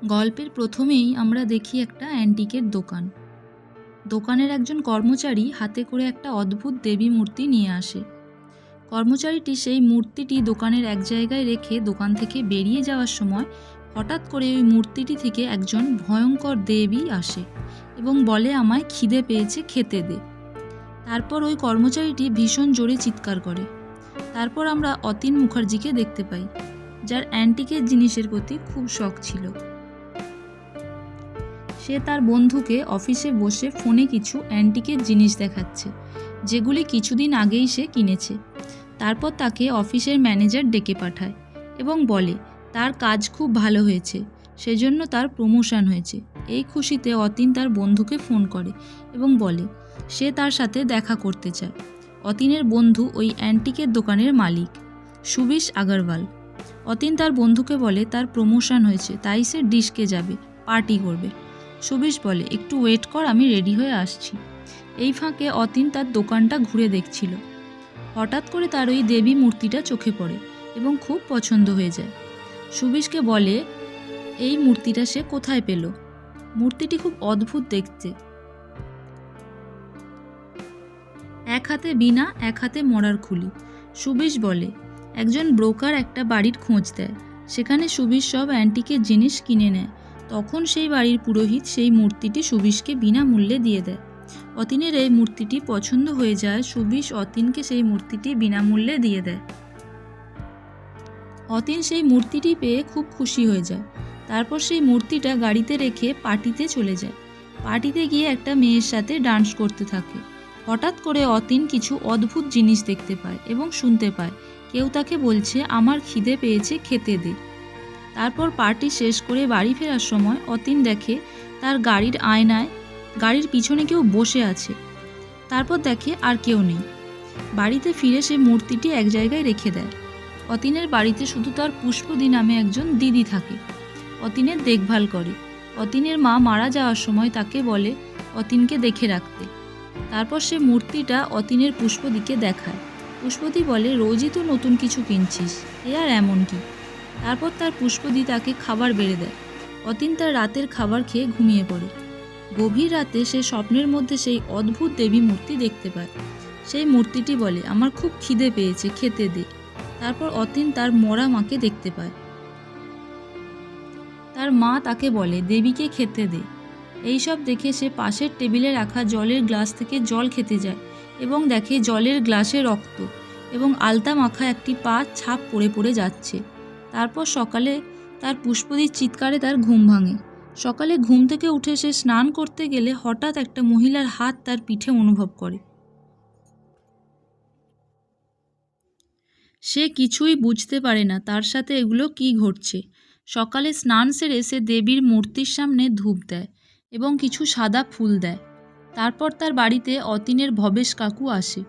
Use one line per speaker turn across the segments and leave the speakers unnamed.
গল্পের প্রথমেই আমরা দেখি একটা অ্যান্টিকের দোকান। দোকানের একজন কর্মচারী হাতে করে একটা অদ্ভুত দেবী মূর্তি নিয়ে আসে। কর্মচারীটি সেই মূর্তিটি দোকানের এক জায়গায় রেখে দোকান থেকে বেরিয়ে যাওয়ার সময় হঠাৎ করে ওই মূর্তিটি থেকে একজন ভয়ঙ্কর দেবী আসে এবং বলে, আমায় খিদে পেয়েছে, খেতে দে। তারপর ওই কর্মচারীটি ভীষণ জোরে চিৎকার করে। তারপর আমরা অতীন মুখার্জিকে দেখতে পাই, যার অ্যান্টিকের জিনিসের প্রতি খুব শখ ছিল। সে তার বন্ধুকে অফিসে বসে ফোনে কিছু অ্যান্টিকের জিনিস দেখাচ্ছে, যেগুলি কিছুদিন আগেই সে কিনেছে। তারপর তাকে অফিসের ম্যানেজার ডেকে পাঠায় এবং বলে তার কাজ খুব ভালো হয়েছে, সেজন্য তার প্রমোশন হয়েছে। এই খুশিতে অতীন তার বন্ধুকে ফোন করে এবং বলে সে তার সাথে দেখা করতে চায়। অতীনের বন্ধু ওই অ্যান্টিকের দোকানের মালিক, সুবিশ আগরওয়াল। অতীন তার বন্ধুকে বলে তার প্রমোশন হয়েছে, তাই সে ডিস্কে যাবে, পার্টি করবে। সুবিশ বলে, একটু ওয়েট কর, আমি রেডি হয়ে আসছি। এই ফাঁকে অতীন তার দোকানটা ঘুরে দেখছিল। হঠাৎ করে তার ওই দেবী মূর্তিটা চোখে পড়ে এবং খুব পছন্দ হয়ে যায়। সুবিশকে বলে এই মূর্তিটা সে কোথায় পেল। মূর্তিটি খুব অদ্ভুত দেখতে, এক হাতে বীণা, এক হাতে মরার খুলি। সুবিশ বলে একজন ব্রোকার একটা বাড়ির খোঁজ দেয়, সেখানে সুবিশ সব অ্যান্টিকের জিনিস কিনে নেয়। তখন সেই বাড়ির পুরোহিত সেই মূর্তিটি সুবিশকে বিনামূল্যে দিয়ে দেয়। অতীনের এই মূর্তিটি পছন্দ হয়ে যায়, সুবিশ অতীনকে সেই মূর্তিটি বিনামূল্যে দিয়ে দেয়। অতীন সেই মূর্তিটি পেয়ে খুব খুশি হয়ে যায়। তারপর সেই মূর্তিটা গাড়িতে রেখে পার্টিতে চলে যায়। পার্টিতে গিয়ে একটা মেয়ের সাথে ডান্স করতে থাকে। হঠাৎ করে অতীন কিছু অদ্ভুত জিনিস দেখতে পায় এবং শুনতে পায় কেউ তাকে বলছে, আমার খিদে পেয়েছে, খেতে দে। তারপর পার্টি শেষ করে বাড়ি ফেরার সময় অতীন দেখে তার গাড়ির আয়নায় গাড়ির পিছনে কেউ বসে আছে। তারপর দেখে আর কেউ নেই। বাড়িতে ফিরে সে মূর্তিটি এক জায়গায় রেখে দেয়। অতীনের বাড়িতে শুধু তার পুষ্পদি নামে একজন দিদি থাকে, অতীনের দেখভাল করে। অতীনের মা মারা যাওয়ার সময় তাকে বলে অতীনকে দেখে রাখতে। তারপর সে মূর্তিটা অতীনের পুষ্পদিকে দেখায়। পুষ্পদি বলে, রোজই তো নতুন কিছু কিনছিস, এ আর এমন কি। তারপর তার পুষ্পদি তাকে খাবার বেড়ে দেয়। অতীন তার রাতের খাবার খেয়ে ঘুমিয়ে পড়ে। গভীর রাতে সে স্বপ্নের মধ্যে সেই অদ্ভুত দেবী মূর্তি দেখতে পায়। সেই মূর্তিটি বলে, আমার খুব খিদে পেয়েছে, খেতে দে। তারপর অতীন তার মরা মাকে দেখতে পায়। তার মা তাকে বলে দেবীকে খেতে দে। এইসব দেখে সে পাশের টেবিলে রাখা জলের গ্লাস থেকে জল খেতে যায় এবং দেখে জলের গ্লাসে রক্ত এবং আলতা মাখা একটি পা ছাপ পড়ে পড়ে যাচ্ছে। তারপর সকালে তার পুষ্পদির চিৎকারে তার ঘুম ভাঙে। সকালে ঘুম থেকে উঠে সে স্নান করতে গেলে হঠাৎ একটা মহিলার হাত তার পিঠে অনুভব করে। সে কিছুই বুঝতে পারে না তার সাথে এগুলো কি ঘটছে। সকালে স্নান সেরে সে দেবীর মূর্তির সামনে ধূপ দেয় এবং কিছু সাদা ফুল দেয়। তারপর তার বাড়িতে অতীনের ভবেশ কাকু আসে।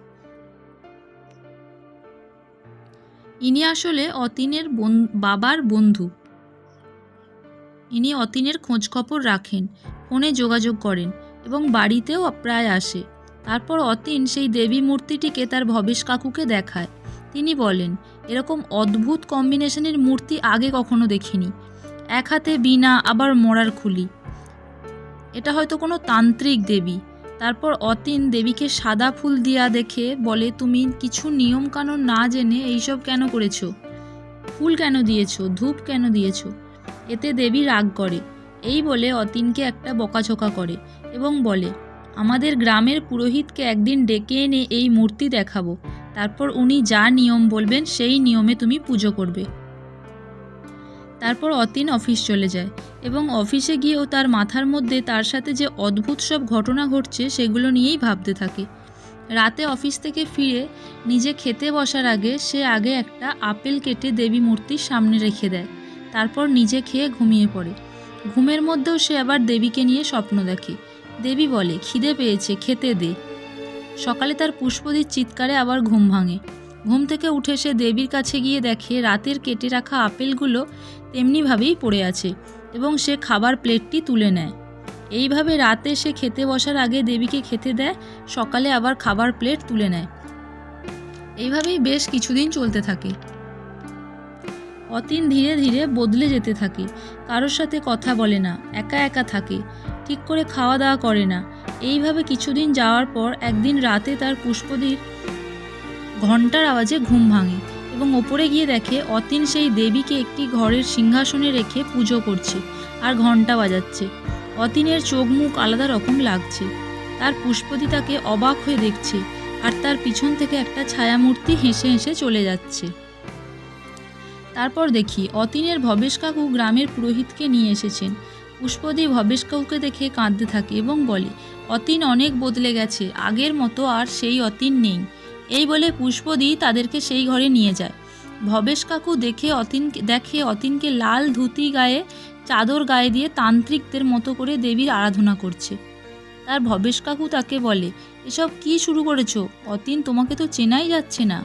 ইনি আসলে অতীনের বাবার বন্ধু। ইনি অতীনের খোঁজখবর রাখেন, ফোনে যোগাযোগ করেন এবং বাড়িতেও প্রায় আসে। তারপর অতীন সেই দেবী মূর্তিটিকে তার ভবেশ কাকুকে দেখায়। তিনি বলেন, এরকম অদ্ভুত কম্বিনেশনের মূর্তি আগে কখনো দেখিনি। এক হাতে বীণা, আবার মরার খুলি। এটা হয়তো কোনো তান্ত্রিক দেবী। তারপর অতীন দেবীকে সাদা ফুল দিয়া দেখে বলে, তুমি কিছু নিয়ম কানুন না জেনে এইসব কেন করেছো? ফুল কেন দিয়েছো? ধূপ কেন দিয়েছো? এতে দেবী রাগ করে। এই বলে অতীনকে একটা বকাঝকা করে এবং বলে, আমাদের গ্রামের পুরোহিতকে একদিন ডেকে এনে এই মূর্তি দেখাবো, তারপর উনি যা নিয়ম বলবেন সেই নিয়মে তুমি পুজো করবে। তারপর অতীন অফিস চলে যায় এবং অফিসে গিয়েও তার মাথার মধ্যে তার সাথে যে অদ্ভুত সব ঘটনা ঘটছে সেগুলো নিয়েই ভাবতে থাকে। রাতে অফিস থেকে ফিরে নিজে খেতে বসার আগে সে আগে একটা আপেল কেটে দেবী মূর্তির সামনে রেখে দেয়। তারপর নিজে খেয়ে ঘুমিয়ে পড়ে। ঘুমের মধ্যেও সে আবার দেবীকে নিয়ে স্বপ্ন দেখে। দেবী বলে, খিদে পেয়েছে, খেতে দে। সকালে তার পুষ্পদির চিৎকারে আবার ঘুম ভাঙে। ঘুম থেকে উঠে সে দেবীর কাছে গিয়ে দেখে রাতের কেটে রাখা আপেলগুলো তেমনিভাবেই পড়ে আছে এবং সে খাবার প্লেটটি তুলে নেয়। এইভাবে রাতে সে খেতে বসার আগে দেবীকে খেতে দেয়, সকালে আবার খাবার প্লেট তুলে নেয়। এইভাবেই বেশ কিছুদিন চলতে থাকে। অতীন ধীরে ধীরে বদলে যেতে থাকে। কারোর সাথে কথা বলে না, একা একা থাকে, ঠিক করে খাওয়া দাওয়া করে না। এইভাবে কিছুদিন যাওয়ার পর একদিন রাতে তার পুষ্পদির ঘণ্টার আওয়াজে ঘুম ভাঙে এবং ওপরে গিয়ে দেখে অতীন সেই দেবীকে একটি ঘরের সিংহাসনে রেখে পুজো করছে আর ঘণ্টা বাজাচ্ছে। অতীনের চোখ মুখ আলাদা রকম লাগছে। তার পুষ্পদি তাকে অবাক হয়ে দেখছে আর তার পিছন থেকে একটা ছায়ামূর্তি হেসে হেসে চলে যাচ্ছে। তারপর দেখি অতীনের ভবেশ কাকু গ্রামের পুরোহিতকে নিয়ে এসেছেন। পুষ্পদি ভবেশ কাকুকে দেখে কাঁদতে থাকে এবং বলে, অতীন অনেক বদলে গেছে, আগের মতো আর সেই অতীন নেই। এই বলে পুষ্পদি তাদেরকে সেই ঘরে নিয়ে যায়। ভবেশ কাকু দেখে অতীনকে লাল ধুতি গায়ে, চাদর গায়ে দিয়ে তান্ত্রিকদের মতো করে দেবীর আরাধনা করছে। তার ভবেশ কাকু তাকে বলে, এসব কি শুরু করেছো? অতীন, তোমাকে তো চেনাই যাচ্ছে না।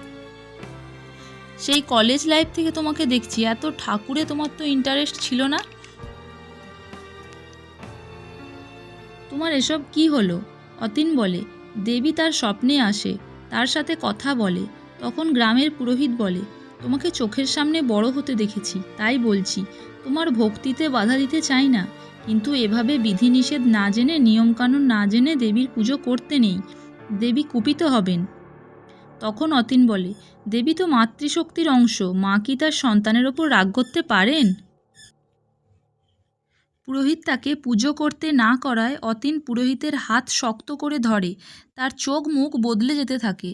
সেই কলেজ লাইফ থেকে তোমাকে দেখছি, এত ঠাকুরে তোমার তো ইন্টারেস্ট ছিল না। তোমার এসব কি হলো? অতীন বলে, দেবী তার স্বপ্নে আসে, তার সাথে কথা বলে। তখন গ্রামের পুরোহিত বলে, তোমাকে চোখের সামনে বড় হতে দেখেছি, তাই বলছি। তোমার ভক্তিতে বাধা দিতে চাই না, কিন্তু এভাবে বিধিনিষেধ না জেনে, নিয়মকানুন না জেনে দেবীর পুজো করতে নেই। দেবী কুপিত হবেন। তখন অতীন বলে, দেবী তো মাতৃশক্তির অংশ, মা কি তার সন্তানের ওপর রাগ করতে পারেন? পুরোহিত তাকে পুজো করতে না করায় অতীন পুরোহিতের হাত শক্ত করে ধরে। তার চোখ মুখ বদলে যেতে থাকে।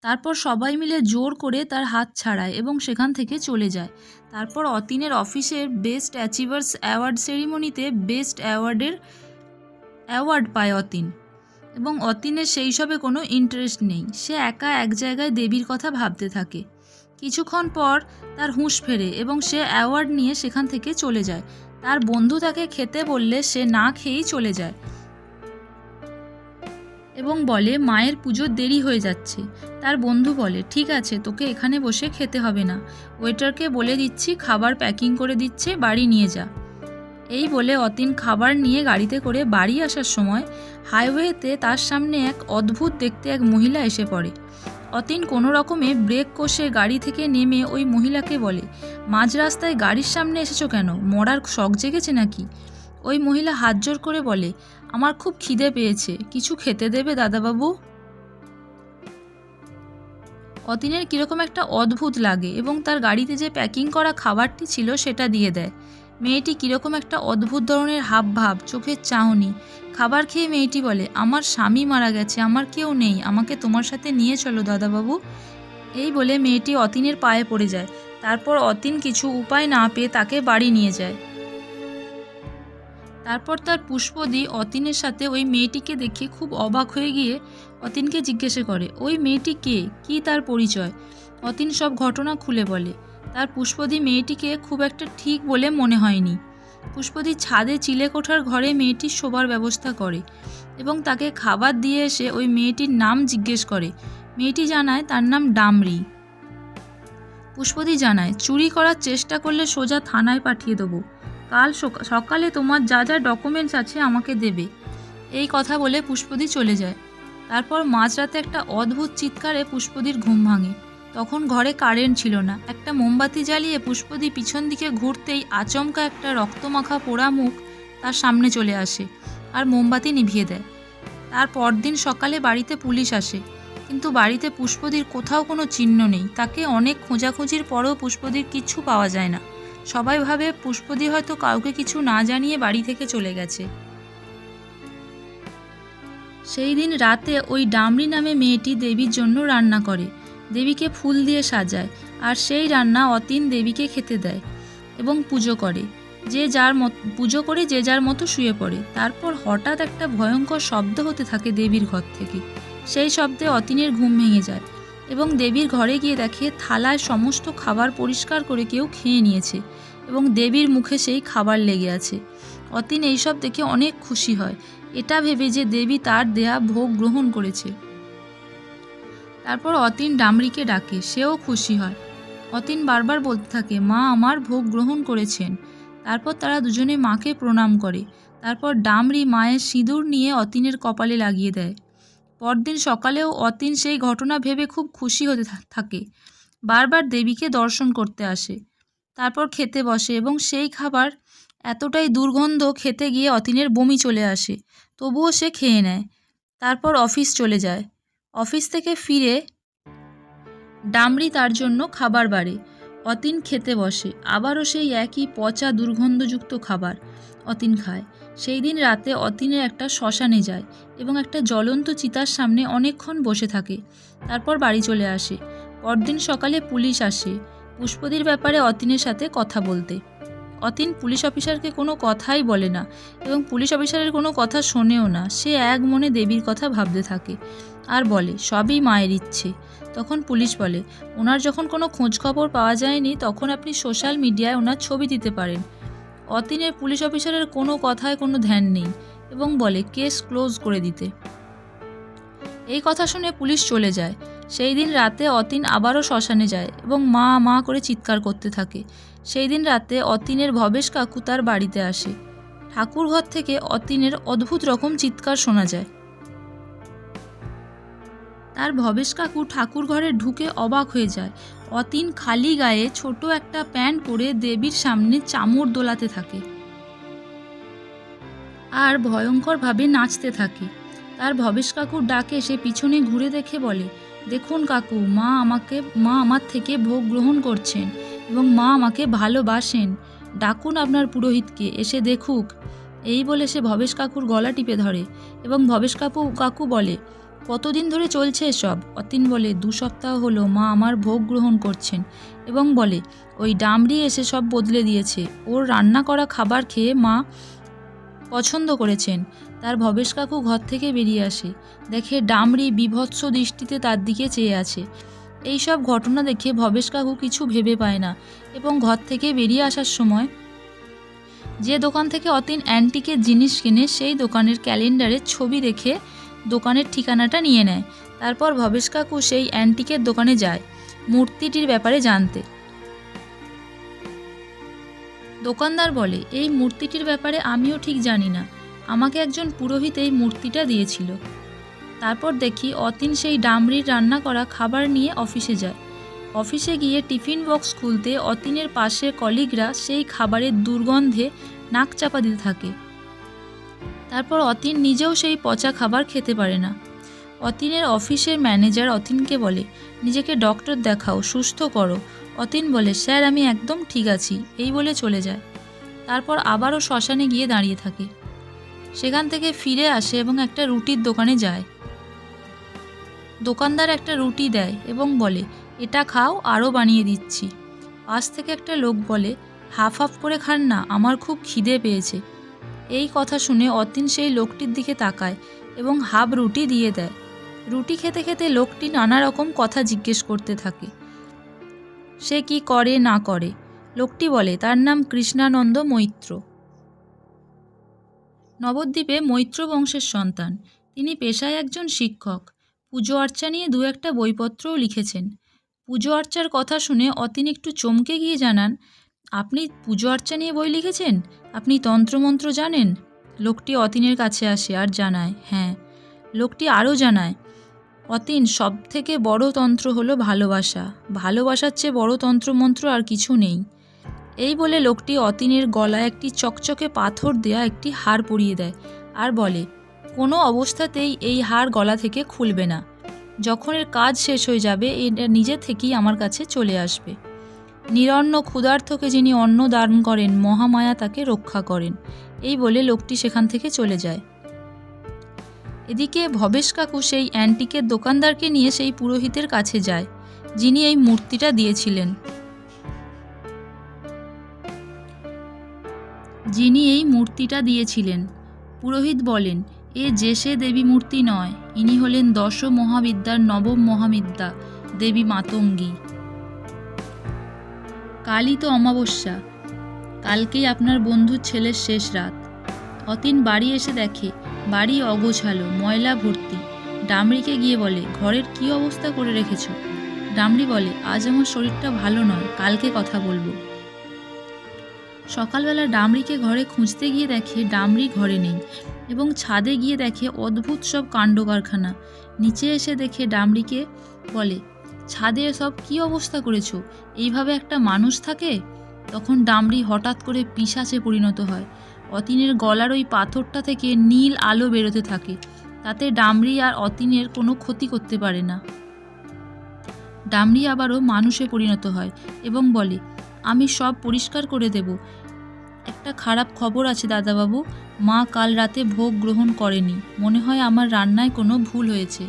তারপর সবাই মিলে জোর করে তার হাত ছাড়ায় এবং সেখান থেকে চলে যায়। তারপর অতীনের অফিসের বেস্ট অ্যাচিভার্স অ্যাওয়ার্ড সেরিমনিতে বেস্ট অ্যাওয়ার্ড পায় অতীন। এবং অতীনের সেই সবে কোনো ইন্টারেস্ট নেই। সে একা এক জায়গায় দেবীর কথা ভাবতে থাকে। কিছুক্ষণ পর তার হুঁশ ফেরে এবং সে অ্যাওয়ার্ড নিয়ে সেখান থেকে চলে যায়। তার বন্ধু তাকে খেতে বললে সে না খেয়েই চলে যায় এবং বলে, মায়ের পুজোর দেরি হয়ে যাচ্ছে। তার বন্ধু বলে, ঠিক আছে, তোকে এখানে বসে খেতে হবে না, ওয়েটারকে বলে দিচ্ছি, খাবার প্যাকিং করে দিচ্ছে, বাড়ি নিয়ে যা। এই বলে অতীন খাবার নিয়ে গাড়িতে করে বাড়ি আসার সময় হাইওয়েতে তার সামনে এক অদ্ভুত দেখতে এক মহিলা এসে পড়ে। অতীন কোনো রকমে ব্রেক কষে গাড়ি থেকে নেমে ওই মহিলাকে বলে, মাঝ রাস্তায় গাড়ির সামনে এসেছো কেন? মরার শখ জেগেছে নাকি? ওই মহিলা হাত জোর করে বলে, আমার খুব খিদে পেয়েছে, কিছু খেতে দেবে দাদাবাবু? অতীনের কীরকম একটা অদ্ভুত লাগে এবং তার গাড়িতে যে প্যাকিং করা খাবারটি ছিল সেটা দিয়ে দেয়। মেয়েটি কীরকম একটা অদ্ভুত ধরনের হাবভাব, চোখের চাহনি। খাবার খেয়ে মেয়েটি বলে, আমার স্বামী মারা গেছে, আমার কেউ নেই, আমাকে তোমার সাথে নিয়ে চলো দাদাবাবু। এই বলে মেয়েটি অতীনের পায়ে পড়ে যায়। তারপর অতীন কিছু উপায় না পেয়ে তাকে বাড়ি নিয়ে যায়। তারপর তার পুষ্পদি অতীনের সাথে ওই মেয়েটিকে দেখে খুব অবাক হয়ে গিয়ে অতীনকে জিজ্ঞাসা করে, ওই মেয়েটি কে, কী তার পরিচয়? অতীন সব ঘটনা খুলে বলে। তার পুষ্পদি মেয়েটিকে খুব একটা ঠিক বলে মনে হয়নি। পুষ্পদি ছাদে চিলেকোঠার ঘরে মেয়েটির শোবার ব্যবস্থা করে এবং তাকে খাবার দিয়ে এসে ওই মেয়েটির নাম জিজ্ঞেস করে। মেয়েটি জানায় তার নাম ডামরি। পুষ্পদি জানায়, চুরি করার চেষ্টা করলে সোজা থানায় পাঠিয়ে দেবো, কাল সকালে তোমার যা যা ডকুমেন্টস আছে আমাকে দেবে। এই কথা বলে পুষ্পদি চলে যায়। তারপর মাঝরাতে একটা অদ্ভুত চিৎকারে পুষ্পদির ঘুম ভাঙে। তখন ঘরে কারেন্ট ছিল না। একটা মোমবাতি জ্বালিয়ে পুষ্পদি পিছন দিকে ঘুরতেই আচমকা একটা রক্তমাখা পোড়া মুখ তার সামনে চলে আসে আর মোমবাতি নিভিয়ে দেয়। তার পরদিন সকালে বাড়িতে পুলিশ আসে, কিন্তু বাড়িতে পুষ্পদির কোথাও কোনো চিহ্ন নেই। তাকে অনেক খোঁজাখুঁজির পরেও পুষ্পদির কিচ্ছু পাওয়া যায় না। সবাই ভাবে পুষ্পদি হয়তো কাউকে কিছু না জানিয়ে বাড়ি থেকে চলে গেছে। সেই দিন রাতে ওই ডামরি নামে মেয়েটি দেবীর জন্য রান্না করে, দেবীকে ফুল দিয়ে সাজায়, আর সেই রান্না অতীন দেবীকে খেতে দেয় এবং পুজো করে যে যার মতো শুয়ে পড়ে। তারপর হঠাৎ একটা ভয়ঙ্কর শব্দ হতে থাকে দেবীর ঘর থেকে। সেই শব্দে অতীনের ঘুম ভেঙে যায় এবং দেবীর ঘরে গিয়ে দেখে থালায় সমস্ত খাবার পরিষ্কার করে কেউ খেয়ে নিয়েছে এবং দেবীর মুখে সেই খাবার লেগে আছে। অতীন এইসব দেখে অনেক খুশি হয়, এটা ভেবে যে দেবী তার দেয়া ভোগ গ্রহণ করেছে। তারপর অতীন ডামরিকে ডাকে, সেও খুশি হয়। অতীন বারবার বলতে থাকে, মা আমার ভোগ গ্রহণ করেছেন। তারপর তারা দুজনে মাকে প্রণাম করে। তারপর ডামরি মায়ের সিঁদুর নিয়ে অতীনের কপালে লাগিয়ে দেয়। পরদিন সকালেও অতীন সেই ঘটনা ভেবে খুব খুশি হতে থাকে, বারবার দেবীকে দর্শন করতে আসে। তারপর খেতে বসে এবং সেই খাবার এতটাই দুর্গন্ধ, খেতে গিয়ে অতীনের বমি চলে আসে, তবুও সে খেয়ে নেয়। তারপর অফিস চলে যায়। অফিস থেকে ফিরে ডামরি তার জন্য খাবার বাড়ে। অতীন খেতে বসে, আবারও সেই একই পচা দুর্গন্ধযুক্ত খাবার অতীন খায়। সেই দিন রাতে অতীনের একটা শ্মশানে যায় এবং একটা জ্বলন্ত চিতার সামনে অনেকক্ষণ বসে থাকে। তারপর বাড়ি চলে আসে। পরদিন সকালে পুলিশ আসে পুষ্পদির ব্যাপারে অতীনের সাথে কথা বলতে। অতীন পুলিশ অফিসারকে কোনো কথাই বলে না এবং পুলিশ অফিসারের কোনো কথা শোনেও না। সে এক মনে দেবীর কথা ভাবতে থাকে আর বলে সবই মায়ের ইচ্ছে। তখন পুলিশ বলে, ওনার যখন কোনো খোঁজখবর পাওয়া যায়নি তখন আপনি সোশ্যাল মিডিয়ায় ওনার ছবি দিতে পারেন। অতীনের পুলিশ অফিসারের কোনো কথায় কোনো ধ্যান নেই এবং বলে কেস ক্লোজ করে দিতে। এই কথা শুনে পুলিশ চলে যায়। সেই দিন রাতে অতীন আবারও শ্মশানে যায় এবং মা মা করে চিৎকার করতে থাকে। সেই দিন রাতে অতীনের ভবেশ কাকু তার বাড়িতে আসে। ঠাকুর ঘর থেকে অতীনের অদ্ভুত রকম চিৎকার শোনা যায়। তার ভবেশ কাকু ঠাকুর ঘরে ঢুকে অবাক হয়ে যায়। অতীন খালি গায়ে ছোট একটা প্যান্ট পরে দেবীর সামনে চামর দোলাতে থাকে আর ভয়ঙ্করভাবে নাচতে থাকে। তার ভবেশ কাকুর ডাকে সে পিছনে ঘুরে দেখে বলে, দেখুন কাকু, মা আমার থেকে ভোগ গ্রহণ করছেন এবং মা আমাকে ভালোবাসেন। ডাকুন আপনার পুরোহিতকে, এসে দেখুক। এই বলে সে ভবেশ কাকুর গলা টিপে ধরে এবং ভবেশ কাকু বলে, কতদিন ধরে চলছে এসব? অতীন বলে, 2 সপ্তাহ হলো মা আমার ভোগ গ্রহণ করছেন এবং বলে, ওই ডামরি এসে সব বদলে দিয়েছে। ওর রান্না করা খাবার খেয়ে মা পছন্দ করেছেন। তার ভবেশ কাকু ঘর থেকে বেরিয়ে আসে, দেখে ডামরি বিভৎস দৃষ্টিতে তার দিকে চেয়ে আছে। এই সব ঘটনা দেখে ভবেশ কাকু কিছু ভেবে পায় না এবং ঘর থেকে বেরিয়ে আসার সময় যে দোকান থেকে অতীন অ্যান্টিকের জিনিস কেনে সেই দোকানের ক্যালেন্ডারের ছবি দেখে দোকানের ঠিকানাটা নিয়ে নেয়। তারপর ভবেশ কাকু সেই অ্যান্টিকের দোকানে যায় মূর্তিটির ব্যাপারে জানতে। দোকানদার বলে, এই মূর্তিটির ব্যাপারে আমিও ঠিক জানি না, আমাকে একজন পুরোহিত এই মূর্তিটা দিয়েছিল। তারপর দেখি অতীন সেই ডামরির রান্না করা খাবার নিয়ে অফিসে যায়। অফিসে গিয়ে টিফিন বক্স খুলতে অতীনের পাশের কলিগরা সেই খাবারের দুর্গন্ধে নাক চাপা দিতে থাকে। তারপর অতীন নিজেও সেই পচা খাবার খেতে পারে না। অতীনের অফিসের ম্যানেজার অতীনকে বলে, নিজেকে ডক্টর দেখাও, সুস্থ করো। অতীন বলে, স্যার আমি একদম ঠিক আছি, এই বলে চলে যায়। তারপর আবারও শ্মশানে গিয়ে দাঁড়িয়ে থাকে। সেখান থেকে ফিরে আসে এবং একটা রুটির দোকানে যায়। দোকানদার একটা রুটি দেয় এবং বলে, এটা খাও, আরও বানিয়ে দিচ্ছি। পাশ থেকে একটা লোক বলে, হাফ হাফ করে খান না, আমার খুব খিদে পেয়েছে। এই কথা শুনে অতীন সেই লোকটির দিকে তাকায় এবং হাফ রুটি দিয়ে দেয়। রুটি খেতে খেতে লোকটি নানা রকম কথা জিজ্ঞেস করতে থাকে, সে কি করে না করে। লোকটি বলে তার নাম কৃষ্ণানন্দ মৈত্র, নবদ্বীপে মৈত্র বংশের সন্তান। তিনি পেশায় একজন শিক্ষক। পুজো আর্চা নিয়ে 2-একটা বইপত্রও লিখেছেন। পুজো আর্চার কথা শুনে অতীন একটু চমকে গিয়ে জানান, আপনি পুজো আর্চা নিয়ে বই লিখেছেন? আপনি তন্ত্রমন্ত্র জানেন? লোকটি অতীনের কাছে আসে আর জানায়, হ্যাঁ। লোকটি আরও জানায়, অতীন, সব থেকে বড় তন্ত্র হলো ভালোবাসা। ভালোবাসার চেয়ে বড় তন্ত্রমন্ত্র আর কিছু নেই। এই বলে লোকটি অতীনের গলায় একটি চকচকে পাথর দেয়া একটি হার পরিয়ে দেয় আর বলে, কোনো অবস্থাতেই এই হার গলা থেকে খুলবে না। যখন এর কাজ শেষ হয়ে যাবে এটা নিজে থেকেই আমার কাছে চলে আসবে। নিরন্ন ক্ষুধার্তকে যিনি অন্ন দান করেন, মহামায়া তাকে রক্ষা করেন। এই বলে লোকটি সেখান থেকে চলে যায়। এদিকে ভবেশ কাকু সেই অ্যান্টিকের দোকানদারকে নিয়ে সেই পুরোহিতের কাছে যায় যিনি এই মূর্তিটা দিয়েছিলেন। পুরোহিত বলেন, এ যে সে দেবী মূর্তি নয়, ইনি হলেন 10 মহাবিদ্যার 9ম মহাবিদ্যা দেবী মাতঙ্গী। কালই তো অমাবস্যা, কালকেই আপনার বন্ধুর ছেলের শেষ রাত। অতীন বাড়ি এসে দেখে বাড়ি অগোছালো, ময়লা ভর্তি। ডামরিকে গিয়ে বলে, ঘরের কি অবস্থা করে রেখেছ? ডামরি বলে, আজ আমার শরীরটা ভালো নয়, কালকে কথা বলবো। সকালবেলা ডামরিকে ঘরে খুঁজতে গিয়ে দেখে ডামরি ঘরে নেই এবং ছাদে গিয়ে দেখে অদ্ভুত সব কাণ্ড কারখানা। নিচে এসে দেখে ডামরিকে বলে, ছাদে সব কি অবস্থা করেছো? এইভাবে একটা মানুষ থাকে? তখন ডামরি হঠাৎ করে পিশাচে পরিণত হয়। অতীনের গলার ওই পাথরটা থেকে নীল আলো বেরোতে থাকে। তাতে ডামরি আর অতীনের কোনো ক্ষতি করতে পারে না। ডামরি আবারও মানুষে পরিণত হয় এবং বলে, আমি সব পরিষ্কার করে দেব। একটা খারাপ খবর আছে দাদাবাবু, মা কাল রাতে ভোগ গ্রহণ করেনি। মনে হয় আমার রান্নায় কোনো ভুল হয়েছে।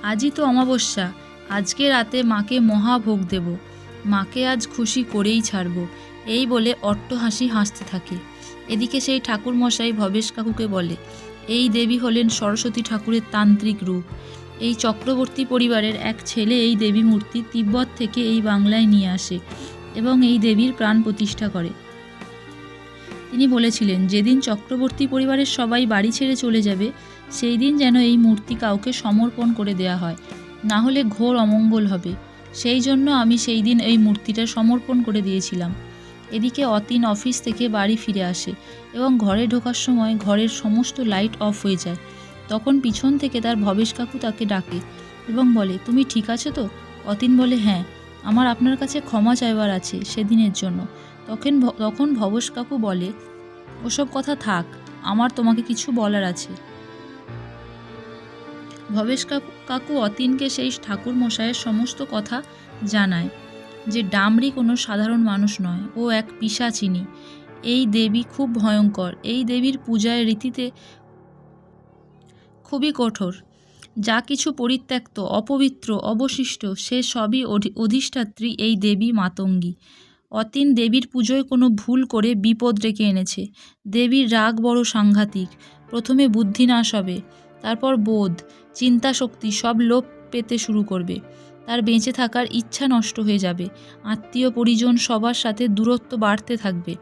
আজই তো অমাবস্যা, আজকে রাতে মাকে মহাভোগ দেব। মাকে আজ খুশি করেই ছাড়ব। এই বলে অট্টহাসি হাসতে থাকে। এদিকে সেই ঠাকুরমশাই ভবেশ কাকুকে বলে, এই দেবী হলেন সরস্বতী ঠাকুরের তান্ত্রিক রূপ। এই চক্রবর্তী পরিবারের এক ছেলে এই দেবী মূর্তি তিব্বত থেকে এই বাংলায় নিয়ে আসে এবং এই দেবীর প্রাণ প্রতিষ্ঠা করে। তিনি বলেছিলেন, যেদিন চক্রবর্তী পরিবারের সবাই বাড়ি ছেড়ে চলে যাবে সেই দিন যেন এই মূর্তি কাউকে সমর্পণ করে দেয়া হয়, না হলে ঘোর অমঙ্গল হবে। সেই জন্য আমি সেই দিন এই মূর্তিটা সমর্পণ করে দিয়েছিলাম। এদিকে অতীন অফিস থেকে বাড়ি ফিরে আসে এবং ঘরে ঢোকার সময় ঘরের সমস্ত লাইট অফ হয়ে যায়। তখন পিছন থেকে তার ভবেশ কাকু তাকে ডাকে এবং বলে, তুমি ঠিক আছো তো? অতীন বলে, হ্যাঁ, আমার আপনার কাছে ক্ষমা চাইবার আছে সেদিনের জন্য। তখন ভবেশ কাকু বলে, ওসব কথা থাক, আমার তোমাকে কিছু বলার আছে। ভবেশ কাকু অতীনকে সেই ঠাকুর মশাইয়ের সমস্ত কথা জানায় যে ডামরি কোনো সাধারণ মানুষ নয়, ও এক পিশাচিনী। এই দেবী খুব ভয়ঙ্কর। এই দেবীর পূজায় রীতিতে খুবই কঠোর। যা কিছু পরিত্যক্ত, অপবিত্র, অবশিষ্ট সে সবই অধিষ্ঠাত্রী এই দেবী মাতঙ্গী। অতীন দেবীর পুজোয় কোনো ভুল করে বিপদ ডেকে এনেছে। দেবীর রাগ বড় সাংঘাতিক। প্রথমে বুদ্ধি নাশ হবে, তারপর বোধ, চিন্তা শক্তি সব লোপ পেতে শুরু করবে। তার বেঁচে থাকার ইচ্ছা নষ্ট হয়ে যাবে। আত্মীয় পরিজন সবার সাথে দূরত্ব বাড়তে থাকবে।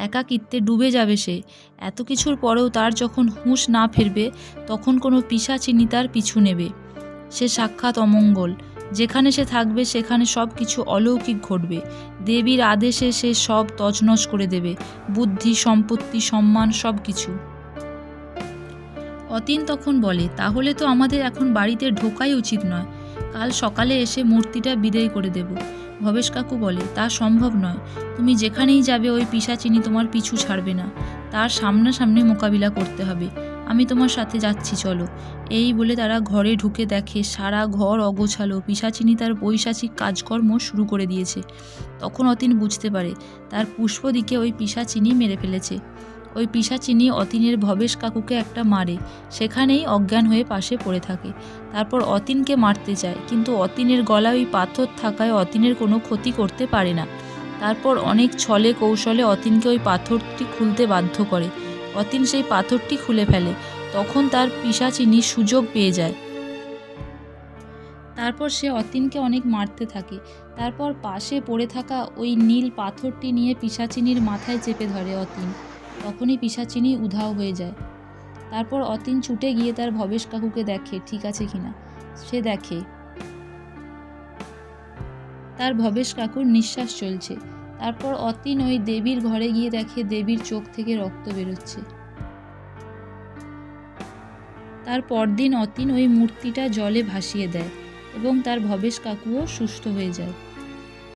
একাকিত্বে ডুবে যাবে সে। এত কিছুর পরেও তার যখন হুঁশ না ফিরবে তখন কোনো পিশাচিনী তার পিছু নেবে। সে সাক্ষাৎ অমঙ্গল। যেখানে সে থাকবে সেখানে সব কিছু অলৌকিক ঘটবে। দেবীর আদেশে সে সব তছনছ করে দেবে, বুদ্ধি, সম্পত্তি, সম্মান সব কিছু। অতীন তখন বলে, তাহলে তো আমাদের এখন বাড়িতে ঢোকাই উচিত নয়। কাল সকালে এসে মূর্তিটা বিদায় করে দেব। ভবেশ কাকু বলে, তা সম্ভব নয়। তুমি যেখানেই যাবে ওই পিশাচিনী তোমার পিছু ছাড়বে না। তার সামনাসামনি মোকাবিলা করতে হবে। আমি তোমার সাথে যাচ্ছি, চলো। এই বলে তারা ঘরে ঢুকে দেখে সারা ঘর অগোছালো। পিশাচিনী তার বৈশাচিক কাজকর্ম শুরু করে দিয়েছে। তখন অতীন বুঝতে পারে তার পুষ্পদিকে ওই পিশাচিনী মেরে ফেলেছে। ওই পিশাচিনী অতীনের ভবেশ কাকুকে একটা মারে, সেখানেই অজ্ঞান হয়ে পাশে পড়ে থাকে। তারপর অতীনকে মারতে চায়, কিন্তু অতীনের গলায় ওই পাথর থাকায় অতীনের কোনো ক্ষতি করতে পারে না। তারপর অনেক ছলে কৌশলে অতীনকে ওই পাথরটি খুলতে বাধ্য করে। অতীন সেই পাথরটি খুলে ফেলে। তখন তার পিশাচিনী সুযোগ পেয়ে যায়। তারপর সে অতীনকে অনেক মারতে থাকে। তারপর পাশে পড়ে থাকা ওই নীল পাথরটি নিয়ে পিশাচিনীর মাথায় চেপে ধরে অতীন। তখনই পিশাচিনী উধাও হয়ে যায়। তারপর অতীন ছুটে গিয়ে তার ভবেশ কাকুকে দেখে ঠিক আছে কিনা। সে দেখে তার ভবেশ কাকুর নিঃশ্বাস চলছে। তারপর অতীন ওই দেবীর ঘরে গিয়ে দেখে দেবীর চোখ থেকে রক্ত বেরোচ্ছে। তার পরদিন অতীন ওই মূর্তিটা জলে ভাসিয়ে দেয় এবং তার ভবেশ কাকুও সুস্থ হয়ে যায়।